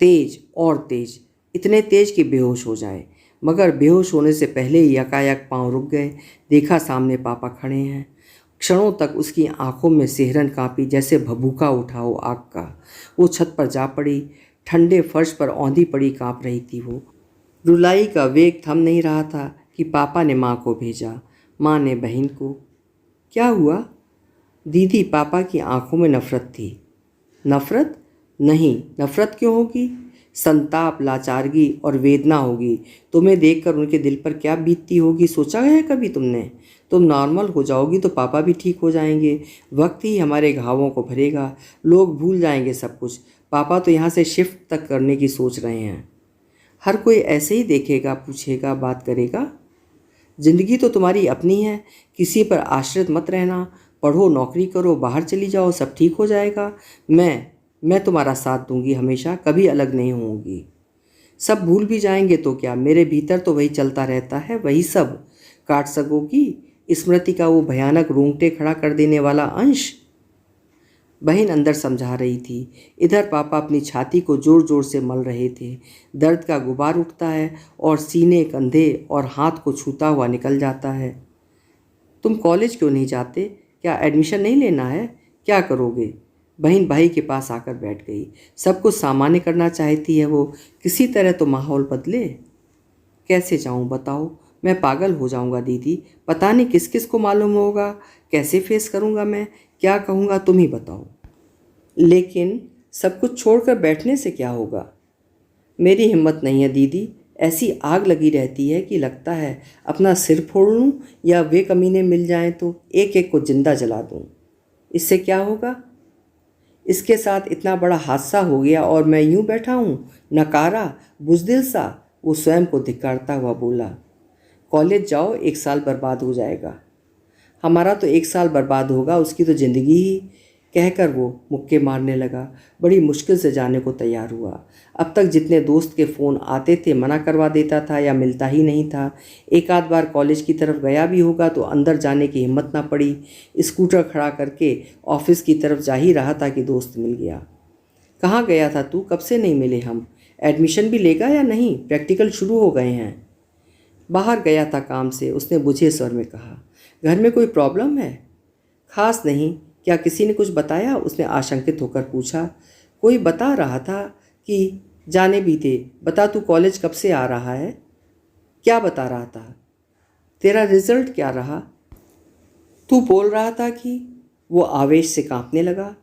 तेज और तेज, इतने तेज कि बेहोश हो जाए। मगर बेहोश होने से पहले ही यकायक पांव रुक गए। देखा सामने पापा खड़े हैं। क्षणों तक उसकी आंखों में सिहरन कांपी, जैसे भभूका उठा हो आग का। वो छत पर जा पड़ी। ठंडे फर्श पर औंधी पड़ी कांप रही थी वो। रुलाई का वेग थम नहीं रहा था कि पापा ने माँ को भेजा, माँ ने बहन को। क्या हुआ दीदी। पापा की आंखों में नफरत थी। नफरत नहीं, नफरत क्यों होगी। संताप, लाचारगी और वेदना होगी। तुम्हें देखकर उनके दिल पर क्या बीतती होगी, सोचा है कभी तुमने। तुम नॉर्मल हो जाओगी तो पापा भी ठीक हो जाएंगे। वक्त ही हमारे घावों को भरेगा। लोग भूल जाएंगे सब कुछ। पापा तो यहाँ से शिफ्ट तक करने की सोच रहे हैं। हर कोई ऐसे ही देखेगा, पूछेगा, बात करेगा। जिंदगी तो तुम्हारी अपनी है। किसी पर आश्रित मत रहना। पढ़ो, नौकरी करो, बाहर चली जाओ, सब ठीक हो जाएगा। मैं तुम्हारा साथ दूंगी हमेशा, कभी अलग नहीं होंगी। सब भूल भी जाएंगे तो क्या, मेरे भीतर तो वही चलता रहता है, वही सब। काट सकोगी स्मृति का वो भयानक रोंगटे खड़ा कर देने वाला अंश। बहन अंदर समझा रही थी। इधर पापा अपनी छाती को जोर जोर से मल रहे थे। दर्द का गुबार उठता है और सीने, कंधे और हाथ को छूता हुआ निकल जाता है। तुम कॉलेज क्यों नहीं जाते। क्या एडमिशन नहीं लेना है। क्या करोगे। बहन भाई के पास आकर बैठ गई। सब कुछ सामान्य करना चाहती है वो। किसी तरह तो माहौल बदले। कैसे जाऊं बताओ। मैं पागल हो जाऊंगा दीदी। पता नहीं किस किस को मालूम होगा। कैसे फेस करूंगा मैं। क्या कहूँगा तुम ही बताओ। लेकिन सब कुछ छोड़कर बैठने से क्या होगा। मेरी हिम्मत नहीं है दीदी। ऐसी आग लगी रहती है कि लगता है अपना सिर फोड़ लूं या वे कमीने मिल जाएं तो एक एक को जिंदा जला दूं। इससे क्या होगा। इसके साथ इतना बड़ा हादसा हो गया और मैं यूं बैठा हूं, नकारा, बुज़दिल सा। वो स्वयं को धिक्कारता हुआ बोला। कॉलेज जाओ, 1 साल बर्बाद हो जाएगा। हमारा तो 1 साल बर्बाद होगा, उसकी तो ज़िंदगी ही। कहकर वो मुक्के मारने लगा। बड़ी मुश्किल से जाने को तैयार हुआ। अब तक जितने दोस्त के फ़ोन आते थे मना करवा देता था या मिलता ही नहीं था। एक आध बार कॉलेज की तरफ गया भी होगा तो अंदर जाने की हिम्मत ना पड़ी। स्कूटर खड़ा करके ऑफिस की तरफ जा ही रहा था कि दोस्त मिल गया। कहाँ गया था तू, कब से नहीं मिले हम। एडमिशन भी लेगा या नहीं, प्रैक्टिकल शुरू हो गए हैं। बाहर गया था काम से, उसने बुझे स्वर में कहा। घर में कोई प्रॉब्लम है। खास नहीं। क्या किसी ने कुछ बताया, उसने आशंकित होकर पूछा। कोई बता रहा था कि जाने भी थे। बता तू कॉलेज कब से आ रहा है। क्या बता रहा था। तेरा रिजल्ट क्या रहा। तू बोल रहा था कि। वो आवेश से कांपने लगा।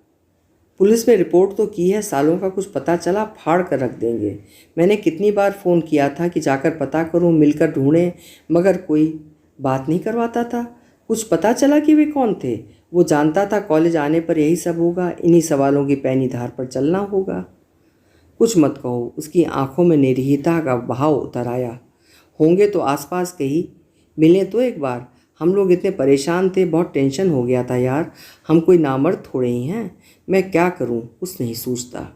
पुलिस में रिपोर्ट तो की है, सालों का कुछ पता चला फाड़ कर रख देंगे। मैंने कितनी बार फ़ोन किया था कि जाकर पता करूं, मिलकर ढूंढें, मगर कोई बात नहीं करवाता था। कुछ पता चला कि वे कौन थे। वो जानता था कॉलेज आने पर यही सब होगा, इन्हीं सवालों की पैनी धार पर चलना होगा। कुछ मत कहो। उसकी आंखों में निरीहता का बहाव उतर आया। होंगे तो आसपास के ही, मिलें तो एक बार। हम लोग इतने परेशान थे, बहुत टेंशन हो गया था यार। हम कोई नामर्द थोड़े ही हैं। मैं क्या करूं, कुछ नहीं सूझता।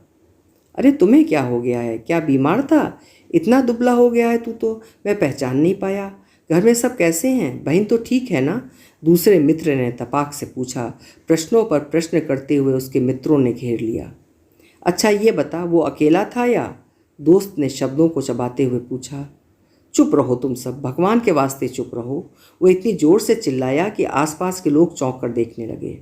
अरे तुम्हें क्या हो गया है, क्या बीमार था। इतना दुबला हो गया है तू तो, मैं पहचान नहीं पाया। घर में सब कैसे हैं, बहन तो ठीक है ना। दूसरे मित्र ने तपाक से पूछा। प्रश्नों पर प्रश्न करते हुए उसके मित्रों ने घेर लिया। अच्छा ये बता, वो अकेला था या। दोस्त ने शब्दों को चबाते हुए पूछा। चुप रहो तुम सब, भगवान के वास्ते चुप रहो। वो इतनी जोर से चिल्लाया कि आसपास के लोग चौंक कर देखने लगे।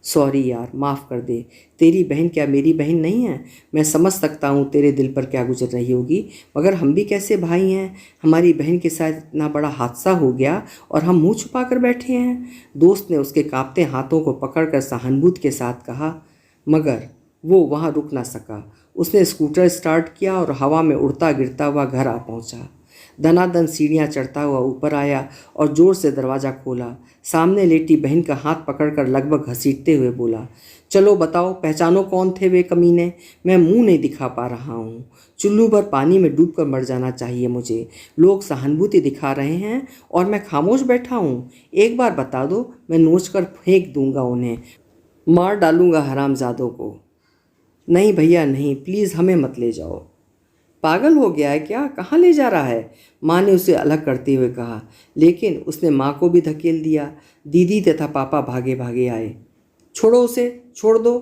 सॉरी यार, माफ़ कर दे। तेरी बहन क्या मेरी बहन नहीं है। मैं समझ सकता हूँ तेरे दिल पर क्या गुजर रही होगी, मगर हम भी कैसे भाई हैं। हमारी बहन के साथ इतना बड़ा हादसा हो गया और हम मुंह छुपा कर बैठे हैं। दोस्त ने उसके कांपते हाथों को पकड़कर सहानुभूति के साथ कहा। मगर वो वहाँ रुक ना सका। उसने स्कूटर स्टार्ट किया और हवा में उड़ता गिरता हुआ घर आ पहुँचा। दनादन सीढ़ियाँ चढ़ता हुआ ऊपर आया और ज़ोर से दरवाज़ा खोला। सामने लेटी बहन का हाथ पकड़कर लगभग घसीटते हुए बोला, चलो बताओ, पहचानो कौन थे वे कमीने? मैं मुंह नहीं दिखा पा रहा हूँ। चुल्लू भर पानी में डूबकर मर जाना चाहिए मुझे। लोग सहानुभूति दिखा रहे हैं और मैं खामोश बैठा हूँ। एक बार बता दो, मैं नोच कर फेंक दूंगा उन्हें, मार डालूंगा हरामजादों को। नहीं भैया नहीं, प्लीज़ हमें मत ले जाओ। पागल हो गया है क्या? कहाँ ले जा रहा है? माँ ने उसे अलग करते हुए कहा, लेकिन उसने माँ को भी धकेल दिया। दीदी तथा पापा भागे भागे आए। छोड़ो उसे, छोड़ दो।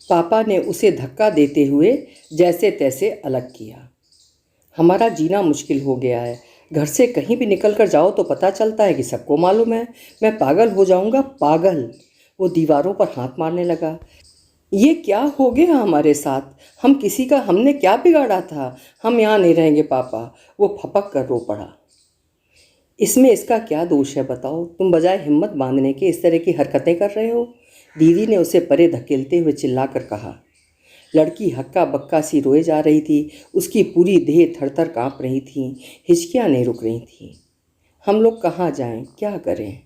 पापा ने उसे धक्का देते हुए जैसे तैसे अलग किया। हमारा जीना मुश्किल हो गया है। घर से कहीं भी निकल कर जाओ तो पता चलता है कि सबको मालूम है। मैं पागल हो जाऊंगा, पागल। वो दीवारों पर हाथ मारने लगा। ये क्या हो गया हमारे साथ? हमने क्या बिगाड़ा था? हम यहाँ नहीं रहेंगे पापा। वो फपक कर रो पड़ा। इसमें इसका क्या दोष है बताओ? तुम बजाय हिम्मत बांधने के इस तरह की हरकतें कर रहे हो। दीदी ने उसे परे धकेलते हुए चिल्लाकर कहा। लड़की हक्का बक्का सी रोए जा रही थी। उसकी पूरी देह थरथर काँप रही थी। हिचकियाँ नहीं रुक रही थीं। हम लोग कहाँ जाएं, क्या करें?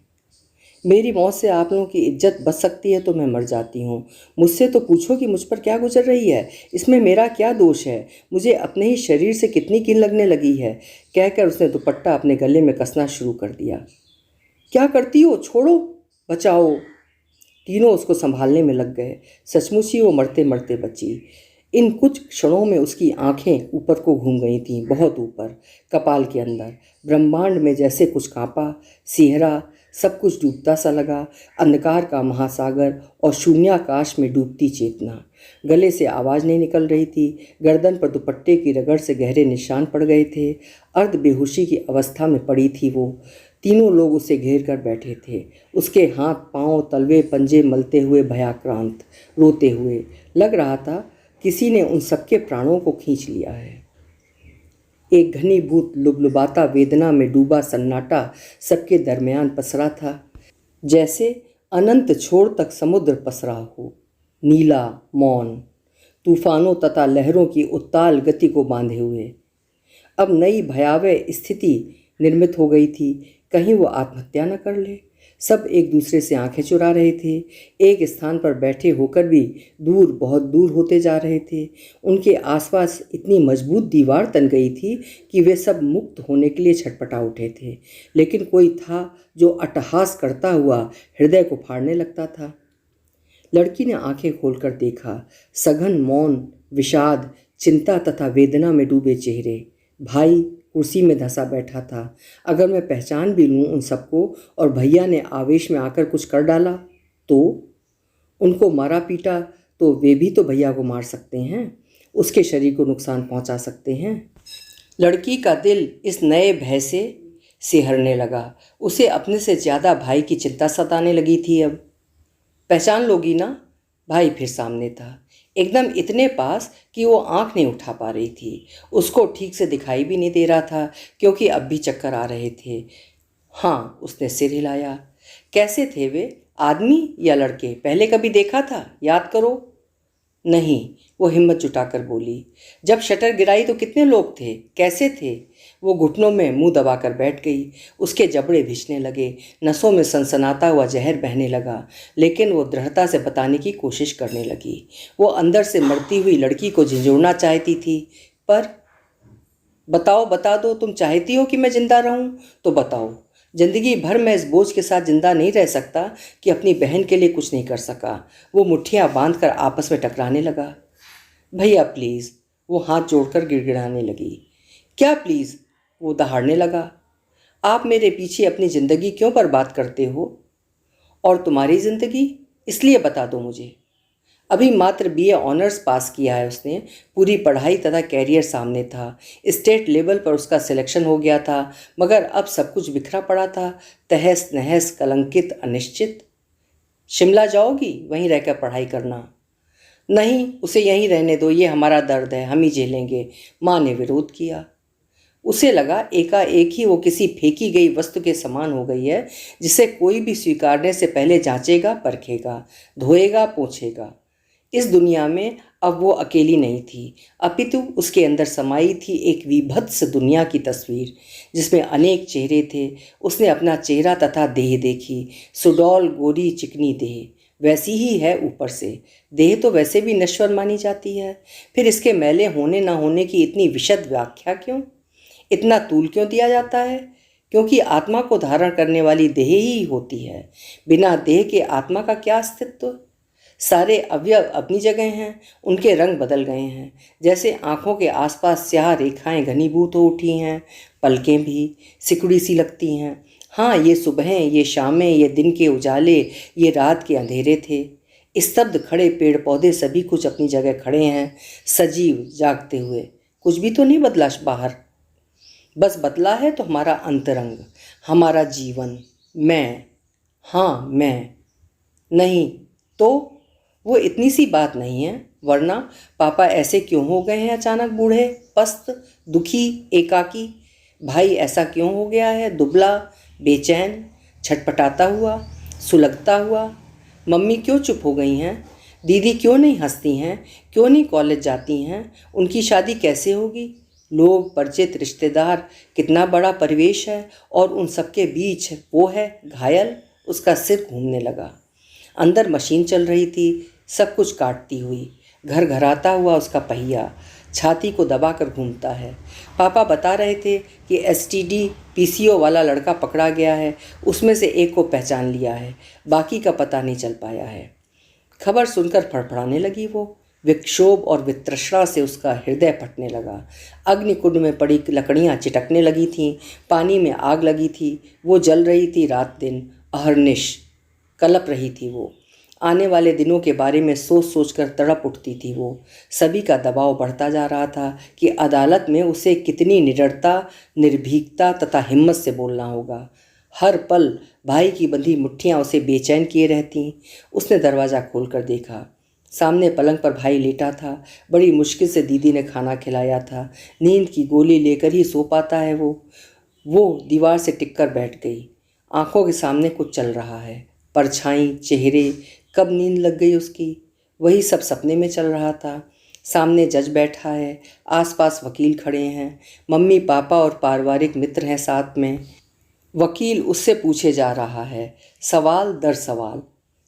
मेरी मौत से आप लोगों की इज्जत बच सकती है तो मैं मर जाती हूँ। मुझसे तो पूछो कि मुझ पर क्या गुजर रही है। इसमें मेरा क्या दोष है? मुझे अपने ही शरीर से कितनी कील लगने लगी है। कहकर उसने दुपट्टा अपने गले में कसना शुरू कर दिया। क्या करती हो? छोड़ो, बचाओ। तीनों उसको संभालने में लग गए। सचमुच ही वो मरते मरते बची। इन कुछ क्षणों में उसकी आंखें ऊपर को घूम गई थीं, बहुत ऊपर, कपाल के अंदर। ब्रह्मांड में जैसे कुछ कांपा, सिहरा, सब कुछ डूबता सा लगा। अंधकार का महासागर और शून्याकाश में डूबती चेतना। गले से आवाज़ नहीं निकल रही थी। गर्दन पर दुपट्टे की रगड़ से गहरे निशान पड़ गए थे। अर्ध बेहोशी की अवस्था में पड़ी थी वो। तीनों लोग उसे घेर कर बैठे थे। उसके हाथ पांव तलवे पंजे मलते हुए, भयाक्रांत, रोते हुए। लग रहा था किसी ने उन सबके प्राणों को खींच लिया है। एक घनीभूत लुबलुबाता वेदना में डूबा सन्नाटा सबके दरमियान पसरा था, जैसे अनंत छोर तक समुद्र पसरा हो। नीला, मौन, तूफानों तथा लहरों की उत्ताल गति को बांधे हुए। अब नई भयावह स्थिति निर्मित हो गई थी। कहीं वो आत्महत्या न कर ले। सब एक दूसरे से आंखें चुरा रहे थे। एक स्थान पर बैठे होकर भी दूर, बहुत दूर होते जा रहे थे। उनके आसपास इतनी मजबूत दीवार तन गई थी कि वे सब मुक्त होने के लिए छटपटा उठे थे। लेकिन कोई था जो अट्टहास करता हुआ हृदय को फाड़ने लगता था। लड़की ने आंखें खोलकर देखा। सघन मौन, विषाद, चिंता तथा वेदना में डूबे चेहरे। भाई कुर्सी में धंसा बैठा था। अगर मैं पहचान भी लूँ उन सबको और भैया ने आवेश में आकर कुछ कर डाला तो? उनको मारा पीटा तो वे भी तो भैया को मार सकते हैं, उसके शरीर को नुकसान पहुंचा सकते हैं। लड़की का दिल इस नए भय से सिहरने लगा। उसे अपने से ज़्यादा भाई की चिंता सताने लगी थी। अब पहचान लोगी ना? भाई फिर सामने था, एकदम इतने पास कि वो आंख नहीं उठा पा रही थी। उसको ठीक से दिखाई भी नहीं दे रहा था क्योंकि अब भी चक्कर आ रहे थे। हाँ, उसने सिर हिलाया। कैसे थे वे? आदमी या लड़के? पहले कभी देखा था? याद करो। नहीं, वो हिम्मत जुटाकर बोली। जब शटर गिराई तो कितने लोग थे? कैसे थे? वो घुटनों में मुंह दबाकर बैठ गई। उसके जबड़े भिंचने लगे। नसों में सनसनाता हुआ जहर बहने लगा। लेकिन वो दृढ़ता से बताने की कोशिश करने लगी। वो अंदर से मरती हुई लड़की को झिझोड़ना चाहती थी। पर बताओ, बता दो, तुम चाहती हो कि मैं जिंदा रहूं? तो बताओ। जिंदगी भर मैं इस बोझ के साथ जिंदा नहीं रह सकता कि अपनी बहन के लिए कुछ नहीं कर सका। वो मुट्ठियां बांधकर आपस में टकराने लगा। भैया प्लीज़, वो हाथ जोड़कर गिड़गिड़ाने लगी। क्या प्लीज़? वो दहाड़ने लगा। आप मेरे पीछे अपनी ज़िंदगी क्यों बर्बाद करते हो? और तुम्हारी ज़िंदगी? इसलिए बता दो मुझे। अभी मात्र बीए ऑनर्स पास किया है उसने। पूरी पढ़ाई तथा कैरियर सामने था। स्टेट लेवल पर उसका सिलेक्शन हो गया था, मगर अब सब कुछ बिखरा पड़ा था, तहस नहस, कलंकित, अनिश्चित। शिमला जाओगी? वहीं रहकर पढ़ाई करना। नहीं, उसे यहीं रहने दो, ये हमारा दर्द है, हम ही झेलेंगे। माँ ने विरोध किया। उसे लगा एकाएक ही वो किसी फेंकी गई वस्तु के समान हो गई है, जिसे कोई भी स्वीकारने से पहले जांचेगा, परखेगा, धोएगा, पोंछेगा। इस दुनिया में अब वो अकेली नहीं थी, अपितु उसके अंदर समाई थी एक विभत्स दुनिया की तस्वीर जिसमें अनेक चेहरे थे। उसने अपना चेहरा तथा देह देखी, सुडौल गोरी चिकनी देह, वैसी ही है ऊपर से। देह तो वैसे भी नश्वर मानी जाती है, फिर इसके मैले होने न होने की इतनी विशद व्याख्या क्यों? इतना तूल क्यों दिया जाता है? क्योंकि आत्मा को धारण करने वाली देह ही होती है। बिना देह के आत्मा का क्या अस्तित्व? सारे अवयव अपनी जगह हैं, उनके रंग बदल गए हैं। जैसे आँखों के आसपास स्याह रेखाएं घनीभूत हो उठी हैं, पलकें भी सिकुड़ी सी लगती हैं। हाँ, ये सुबहें, ये शामें, ये दिन के उजाले, ये रात के अंधेरे थे। स्तब्ध खड़े पेड़ पौधे सभी कुछ अपनी जगह खड़े हैं, सजीव जागते हुए। कुछ भी तो नहीं बदला बाहर, बस बदला है तो हमारा अंतरंग, हमारा जीवन। मैं, हाँ मैं, नहीं तो वो इतनी सी बात नहीं है। वरना पापा ऐसे क्यों हो गए हैं अचानक बूढ़े, पस्त, दुखी, एकाकी? भाई ऐसा क्यों हो गया है, दुबला, बेचैन, छटपटाता हुआ, सुलगता हुआ? मम्मी क्यों चुप हो गई हैं? दीदी क्यों नहीं हंसती हैं? क्यों नहीं कॉलेज जाती हैं? उनकी शादी कैसे होगी? लोग, परिचित, रिश्तेदार, कितना बड़ा परिवेश है, और उन सबके बीच वो है घायल। उसका सिर घूमने लगा। अंदर मशीन चल रही थी, सब कुछ काटती हुई, घर घराता हुआ उसका पहिया छाती को दबाकर घूमता है। पापा बता रहे थे कि एसटीडी पीसीओ वाला लड़का पकड़ा गया है, उसमें से एक को पहचान लिया है, बाकी का पता नहीं चल पाया है। खबर सुनकर फड़फड़ाने लगी वो। विक्षोभ और वितृष्णा से उसका हृदय फटने लगा। अग्निकुंड में पड़ी लकड़ियाँ चिटकने लगी थीं, पानी में आग लगी थी, वो जल रही थी रात दिन, अहर्निश कलप रही थी वो। आने वाले दिनों के बारे में सोच सोचकर तड़प उठती थी वो। सभी का दबाव बढ़ता जा रहा था कि अदालत में उसे कितनी निडरता, निर्भीकता तथा हिम्मत से बोलना होगा। हर पल भाई की बंधी मुट्ठियाँ उसे बेचैन किए रहती। उसने दरवाज़ा खोलकर देखा। सामने पलंग पर भाई लेटा था। बड़ी मुश्किल से दीदी ने खाना खिलाया था। नींद की गोली लेकर ही सो पाता है वो दीवार से टिककर बैठ गई। आंखों के सामने कुछ चल रहा है, परछाई, चेहरे। कब नींद लग गई उसकी? वही सब सपने में चल रहा था। सामने जज बैठा है, आसपास वकील खड़े हैं, मम्मी पापा और पारिवारिक मित्र हैं साथ में। वकील उससे पूछे जा रहा है, सवाल दर सवाल।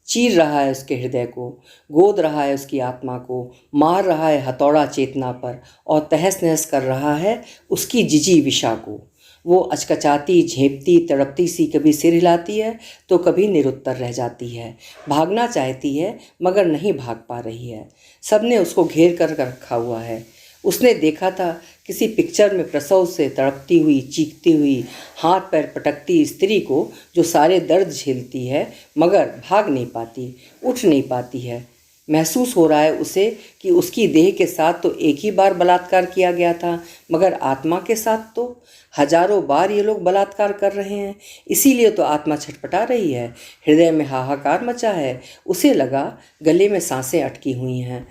चीर रहा है उसके हृदय को, गोद रहा है उसकी आत्मा को, मार रहा है हथौड़ा चेतना पर, और तहस नहस कर रहा है उसकी जिजी विशा को। वो अचकचाती, झेंपती, तड़पती सी कभी सिर हिलाती है तो कभी निरुत्तर रह जाती है। भागना चाहती है मगर नहीं भाग पा रही है। सबने उसको घेर कर रखा हुआ है। उसने देखा था किसी पिक्चर में प्रसव से तड़पती हुई, चीखती हुई, हाथ पैर पटकती स्त्री को, जो सारे दर्द झेलती है मगर भाग नहीं पाती, उठ नहीं पाती है। महसूस हो रहा है उसे कि उसकी देह के साथ तो एक ही बार बलात्कार किया गया था, मगर आत्मा के साथ तो हजारों बार ये लोग बलात्कार कर रहे हैं। इसीलिए तो आत्मा छटपटा रही है, हृदय में हाहाकार मचा है। उसे लगा गले में सांसें अटकी हुई हैं,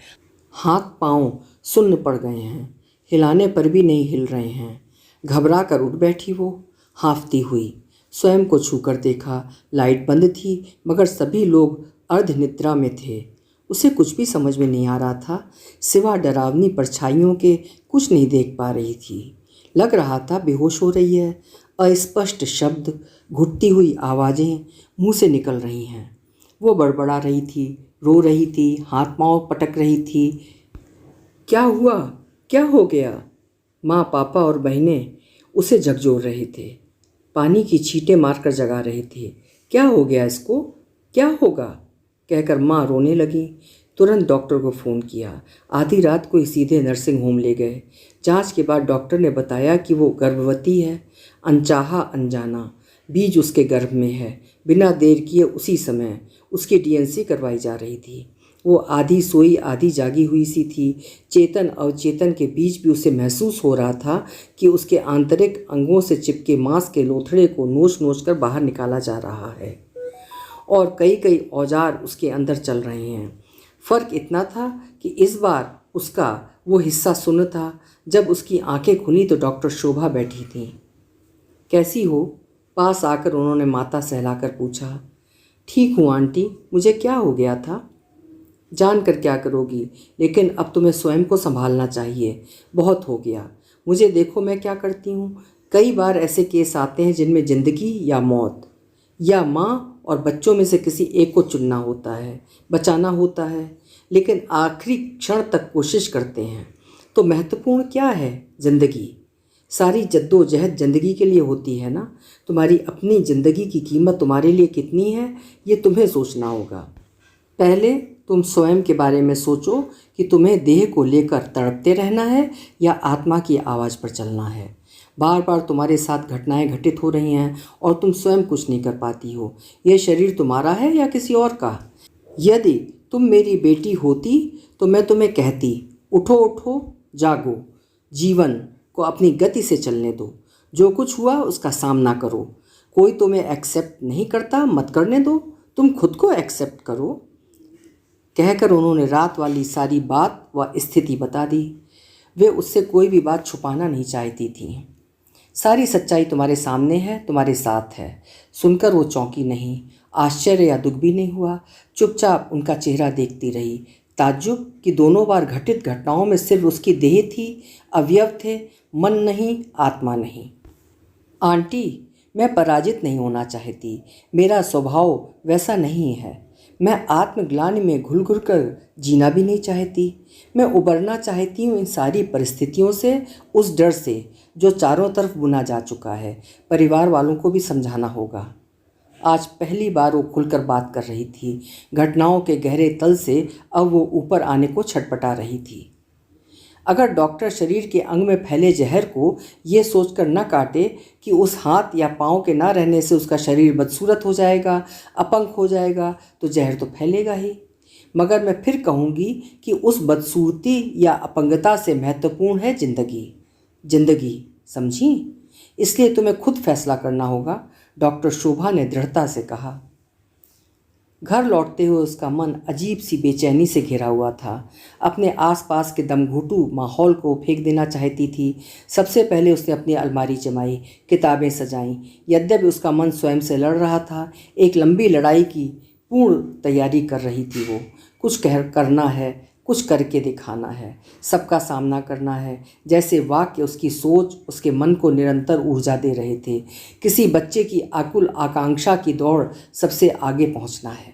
हाथ पांव सुन्न पड़ गए हैं, हिलाने पर भी नहीं हिल रहे हैं। घबरा कर उठ बैठी वो, हाँफती हुई। स्वयं को छूकर देखा, लाइट बंद थी मगर सभी लोग अर्धनिद्रा में थे। उसे कुछ भी समझ में नहीं आ रहा था, सिवा डरावनी परछाइयों के कुछ नहीं देख पा रही थी। लग रहा था बेहोश हो रही है। अस्पष्ट शब्द, घुटती हुई आवाज़ें मुंह से निकल रही हैं। वो बड़बड़ा रही थी, रो रही थी, हाथ पांव पटक रही थी। क्या हुआ? क्या हो गया? माँ, पापा और बहनें उसे झकझोर रहे थे, पानी की छींटें मारकर जगा रहे थे। क्या हो गया इसको? क्या होगा? कहकर माँ रोने लगी। तुरंत डॉक्टर को फ़ोन किया। आधी रात को ही सीधे नर्सिंग होम ले गए। जांच के बाद डॉक्टर ने बताया कि वो गर्भवती है। अनचाहा अनजाना बीज उसके गर्भ में है। बिना देर किए उसी समय उसकी डीएनसी करवाई जा रही थी। वो आधी सोई आधी जागी हुई सी थी। चेतन अवचेतन के बीच भी उसे महसूस हो रहा था कि उसके आंतरिक अंगों से चिपके मांस के लोथड़े को नोच नोच कर बाहर निकाला जा रहा है, और कई कई औजार उसके अंदर चल रहे हैं। फ़र्क इतना था कि इस बार उसका वो हिस्सा सुन्न था। जब उसकी आंखें खुली तो डॉक्टर शोभा बैठी थी। कैसी हो? पास आकर उन्होंने माथा सहलाकर पूछा। ठीक हूँ आंटी, मुझे क्या हो गया था? जानकर क्या करोगी, लेकिन अब तुम्हें स्वयं को संभालना चाहिए। बहुत हो गया। मुझे देखो मैं क्या करती हूँ। कई बार ऐसे केस आते हैं जिनमें ज़िंदगी या मौत, या माँ और बच्चों में से किसी एक को चुनना होता है, बचाना होता है, लेकिन आखिरी क्षण तक कोशिश करते हैं। तो महत्वपूर्ण क्या है? ज़िंदगी। सारी जद्दोजहद ज़िंदगी के लिए होती है ना। तुम्हारी अपनी ज़िंदगी की कीमत तुम्हारे लिए कितनी है, ये तुम्हें सोचना होगा। पहले तुम स्वयं के बारे में सोचो कि तुम्हें देह को लेकर तड़पते रहना है या आत्मा की आवाज़ पर चलना है। बार बार तुम्हारे साथ घटनाएं घटित हो रही हैं और तुम स्वयं कुछ नहीं कर पाती हो। यह शरीर तुम्हारा है या किसी और का? यदि तुम मेरी बेटी होती तो मैं तुम्हें कहती, उठो उठो, जागो, जीवन को अपनी गति से चलने दो, जो कुछ हुआ उसका सामना करो। कोई तुम्हें एक्सेप्ट नहीं करता, मत करने दो, तुम खुद को एक्सेप्ट करो। कहकर उन्होंने रात वाली सारी बात व स्थिति बता दी। वे उससे कोई भी बात छुपाना नहीं चाहती थी। सारी सच्चाई तुम्हारे सामने है, तुम्हारे साथ है। सुनकर वो चौंकी नहीं, आश्चर्य या दुख भी नहीं हुआ। चुपचाप उनका चेहरा देखती रही। ताज्जुब कि दोनों बार घटित घटनाओं में सिर्फ उसकी देह थी, अवयव थे, मन नहीं, आत्मा नहीं। आंटी, मैं पराजित नहीं होना चाहती। मेरा स्वभाव वैसा नहीं है। मैं आत्मग्लानि में घुल घुल कर जीना भी नहीं चाहती। मैं उबरना चाहती हूँ इन सारी परिस्थितियों से, उस डर से जो चारों तरफ बुना जा चुका है। परिवार वालों को भी समझाना होगा। आज पहली बार वो खुलकर बात कर रही थी। घटनाओं के गहरे तल से अब वो ऊपर आने को छटपटा रही थी। अगर डॉक्टर शरीर के अंग में फैले जहर को ये सोचकर न काटे कि उस हाथ या पाँव के ना रहने से उसका शरीर बदसूरत हो जाएगा, अपंग हो जाएगा, तो जहर तो फैलेगा ही। मगर मैं फिर कहूँगी कि उस बदसूरती या अपंगता से महत्वपूर्ण है जिंदगी। जिंदगी, समझी? इसलिए तुम्हें खुद फैसला करना होगा, डॉक्टर शोभा ने दृढ़ता से कहा। घर लौटते हुए उसका मन अजीब सी बेचैनी से घिरा हुआ था। अपने आसपास के दमघुटू माहौल को फेंक देना चाहती थी। सबसे पहले उसने अपनी अलमारी जमाई, किताबें सजाईं। यद्यपि उसका मन स्वयं से लड़ रहा था, एक लंबी लड़ाई की पूर्ण तैयारी कर रही थी वो। कुछ करना है, कुछ करके दिखाना है, सबका सामना करना है। जैसे वाक्य उसकी सोच, उसके मन को निरंतर ऊर्जा दे रहे थे। किसी बच्चे की आकुल आकांक्षा की दौड़, सबसे आगे पहुंचना है।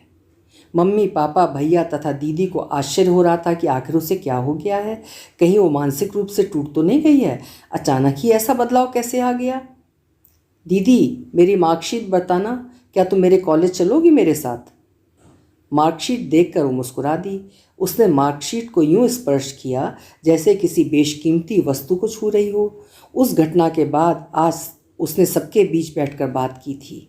मम्मी, पापा, भैया तथा दीदी को आश्चर्य हो रहा था कि आखिर उसे क्या हो गया है। कहीं वो मानसिक रूप से टूट तो नहीं गई है? अचानक ही ऐसा बदलाव कैसे आ गया? दीदी, मेरी मार्कशीट बताना, क्या तुम मेरे कॉलेज चलोगी मेरे साथ? मार्कशीट देखकर वो मुस्कुरा दी। उसने मार्कशीट को यूं स्पर्श किया जैसे किसी बेशकीमती वस्तु को छू रही हो। उस घटना के बाद आज उसने सबके बीच बैठकर बात की थी।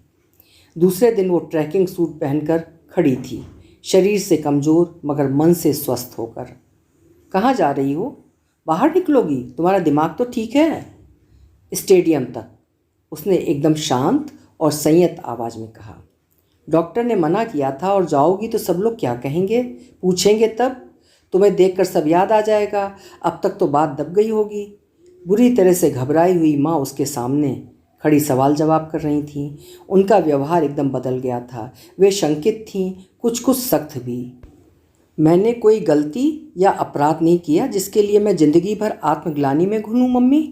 दूसरे दिन वो ट्रैकिंग सूट पहनकर खड़ी थी, शरीर से कमज़ोर मगर मन से स्वस्थ होकर। कहाँ जा रही हो? बाहर निकलोगी? तुम्हारा दिमाग तो ठीक है? स्टेडियम तक, उसने एकदम शांत और संयत आवाज़ में कहा। डॉक्टर ने मना किया था, और जाओगी तो सब लोग क्या कहेंगे, पूछेंगे तब? तुम्हें देखकर सब याद आ जाएगा। अब तक तो बात दब गई होगी। बुरी तरह से घबराई हुई माँ उसके सामने खड़ी सवाल जवाब कर रही थीं। उनका व्यवहार एकदम बदल गया था। वे शंकित थीं, कुछ कुछ सख्त भी। मैंने कोई गलती या अपराध नहीं किया जिसके लिए मैं ज़िंदगी भर आत्मग्लानि में घुलूं मम्मी।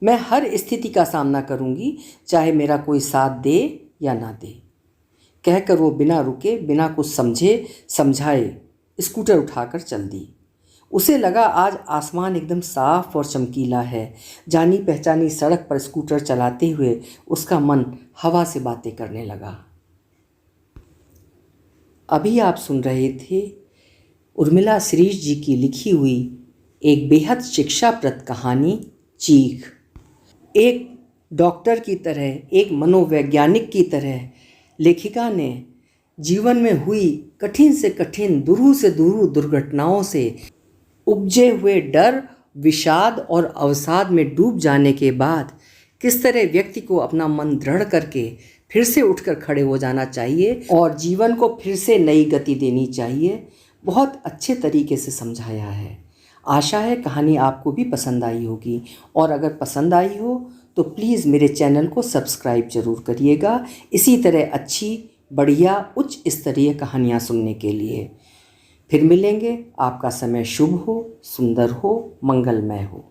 मैं हर स्थिति का सामना करूंगी, चाहे मेरा कोई साथ दे या ना दे। कहकर वो बिना रुके, बिना कुछ समझे समझाए स्कूटर उठाकर चल दी। उसे लगा आज आसमान एकदम साफ और चमकीला है। जानी पहचानी सड़क पर स्कूटर चलाते हुए उसका मन हवा से बातें करने लगा। अभी आप सुन रहे थे उर्मिला श्रीश जी की लिखी हुई एक बेहद शिक्षाप्रद कहानी, चीख। एक डॉक्टर की तरह, एक मनोवैज्ञानिक की तरह लेखिका ने जीवन में हुई कठिन से कठिन, दुरूह से दुरूह दुर्घटनाओं से उपजे हुए डर, विषाद और अवसाद में डूब जाने के बाद किस तरह व्यक्ति को अपना मन दृढ़ करके फिर से उठकर खड़े हो जाना चाहिए और जीवन को फिर से नई गति देनी चाहिए, बहुत अच्छे तरीके से समझाया है। आशा है कहानी आपको भी पसंद आई होगी, और अगर पसंद आई हो तो प्लीज़ मेरे चैनल को सब्सक्राइब ज़रूर करिएगा, इसी तरह अच्छी, बढ़िया, उच्च स्तरीय कहानियाँ सुनने के लिए। फिर मिलेंगे। आपका समय शुभ हो, सुंदर हो, मंगलमय हो।